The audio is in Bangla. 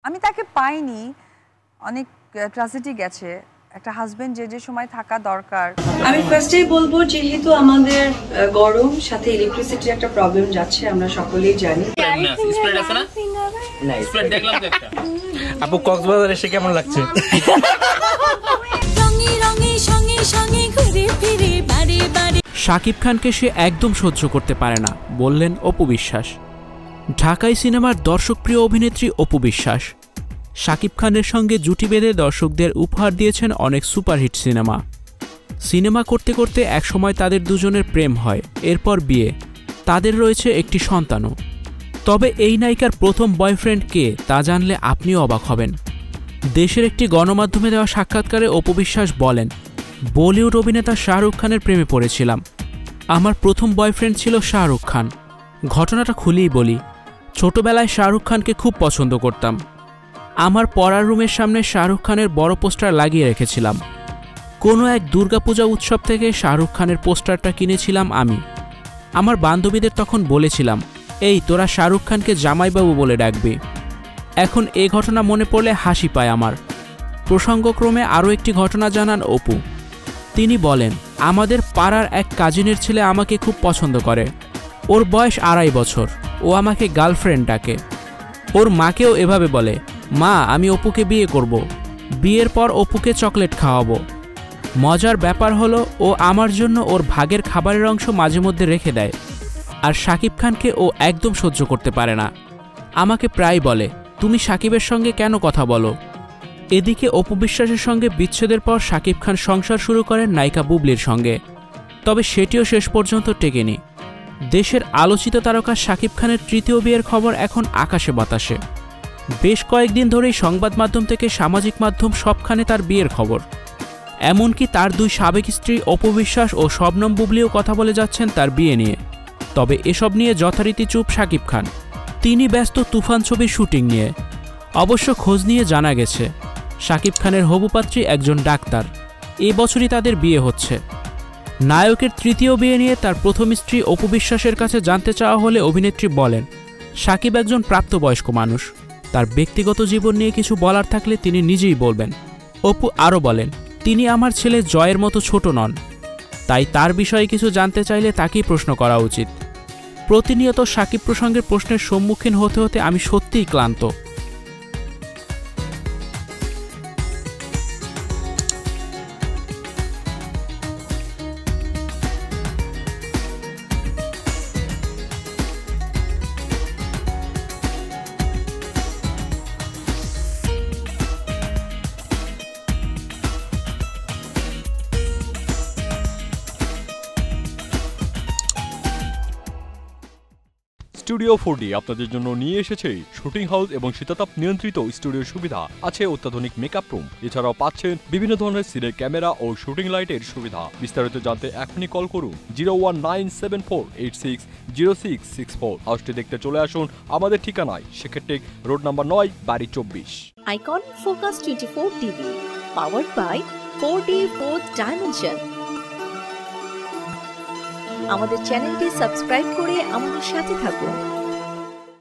আমি তাকে পাইনি, অনেক ট্র্যাজেডি গেছে। একটা হাজবেন্ড যে সময় থাকা দরকার। আমি ফার্স্টেই বলবো, যেহেতু আমাদের গরম সাথে ইলেকট্রিসিটির একটা প্রবলেম যাচ্ছে, আমরা সকলেই জানি। আপু কক্সবাজার এসে কেমন লাগছে? শাকিব খানকে সে একদম সহ্য করতে পারে না বললেন অপু বিশ্বাস। ঢাকাই সিনেমার দর্শকপ্রিয় অভিনেত্রী অপু বিশ্বাস শাকিব খানের সঙ্গে জুটি বেঁধে দর্শকদের উপহার দিয়েছেন অনেক সুপারহিট সিনেমা করতে করতে একসময় তাদের দুজনের প্রেম হয়, এরপর বিয়ে, তাদের রয়েছে একটি সন্তানও। তবে এই নায়িকার প্রথম বয়ফ্রেন্ড কে তা জানলে আপনিও অবাক হবেন। দেশের একটি গণমাধ্যমে দেওয়া সাক্ষাৎকারে অপু বিশ্বাস বলেন, বলিউড অভিনেতা শাহরুখ খানের প্রেমে পড়েছিলাম। আমার প্রথম বয়ফ্রেন্ড ছিল শাহরুখ খান। ঘটনাটা খুলেই বলি, ছোটবেলায় শাহরুখ খানকে খুব পছন্দ করতাম। আমার পড়ার রুমের সামনে শাহরুখ খানের বড় পোস্টার লাগিয়ে রেখেছিলাম। কোনো এক দুর্গাপূজা উৎসব থেকে শাহরুখ খানের পোস্টারটা কিনেছিলাম আমি। আমার বান্ধবীদের তখন বলেছিলাম, এই তোরা শাহরুখ খানকে জামাইবাবু বলে ডাকবি। এখন এ ঘটনা মনে পড়লে হাসি পায় আমার। প্রসঙ্গক্রমে আরও একটি ঘটনা জানান অপু। তিনি বলেন, আমাদের পাড়ার এক কাজিনের ছেলে আমাকে খুব পছন্দ করে। ওর বয়স 2.5 বছর। ও আমাকে গার্লফ্রেন্ড ডাকে। ওর মাকেও এভাবে বলে, মা আমি অপুকে বিয়ে করব। বিয়ের পর অপুকে চকলেট খাওয়াবো। মজার ব্যাপার হলো, ও আমার জন্য ওর ভাগের খাবারের অংশ মাঝে মধ্যে রেখে দেয়। আর শাকিব খানকে ও একদম সহ্য করতে পারে না। আমাকে প্রায় বলে, তুমি শাকিবের সঙ্গে কেন কথা বলো? এদিকে অপু বিশ্বাসের সঙ্গে বিচ্ছেদের পর শাকিব খান সংসার শুরু করেন নায়িকা বুবলির সঙ্গে। তবে সেটিও শেষ পর্যন্ত টেকেনি। দেশের আলোচিত তারকা শাকিব খানের তৃতীয় বিয়ের খবর এখন আকাশে বাতাসে। বেশ কয়েকদিন ধরেই সংবাদ মাধ্যম থেকে সামাজিক মাধ্যম সবখানে তার বিয়ের খবর। এমনকি তার 2 সাবেক স্ত্রী অপু বিশ্বাস ও শবনম বুবলিও কথা বলে যাচ্ছেন তার বিয়ে নিয়ে। তবে এসব নিয়ে যথারীতি চুপ শাকিব খান। তিনি ব্যস্ত তুফান ছবির শুটিং নিয়ে। অবশ্য খোঁজ নিয়ে জানা গেছে, শাকিব খানের হবুপাত্রী একজন ডাক্তার। এ বছরই তাদের বিয়ে হচ্ছে। নায়কের তৃতীয় বিয়ে নিয়ে তার প্রথম স্ত্রী অপু বিশ্বাসের কাছে জানতে চাওয়া হলে অভিনেত্রী বলেন, শাকিব একজন প্রাপ্তবয়স্ক মানুষ। তার ব্যক্তিগত জীবন নিয়ে কিছু বলার থাকলে তিনি নিজেই বলবেন। অপু আরও বলেন, তিনি আমার ছেলে জয়ের মতো ছোট নন, তাই তার বিষয়ে কিছু জানতে চাইলে তাকেই প্রশ্ন করা উচিত। প্রতিনিয়ত শাকিব প্রসঙ্গের প্রশ্নের সম্মুখীন হতে হতে আমি সত্যিই ক্লান্ত। স্টুডিও 4D আপনাদের জন্য নিয়ে এসেছে শুটিং হাউস এবং শীতাতাপ নিয়ন্ত্রিত স্টুডিওর সুবিধা, আছে অত্যাধুনিক মেকআপ রুম, এছাড়াও পাচ্ছেন বিভিন্ন ধরনের সিনের ক্যামেরা ও শুটিং লাইটের সুবিধা। বিস্তারিত জানতে এখনই কল করুন 01974860664। হাউসটি দেখতে চলে আসুন আমাদের ঠিকানায় সেক্ষেত্রে রোড নাম্বার 9, বাড়ি 24। Icon focus 24 TV, powered by 4D Fourth Dimension। আমাদের চ্যানেলটি সাবস্ক্রাইব করে আমাদের সাথে থাকুন।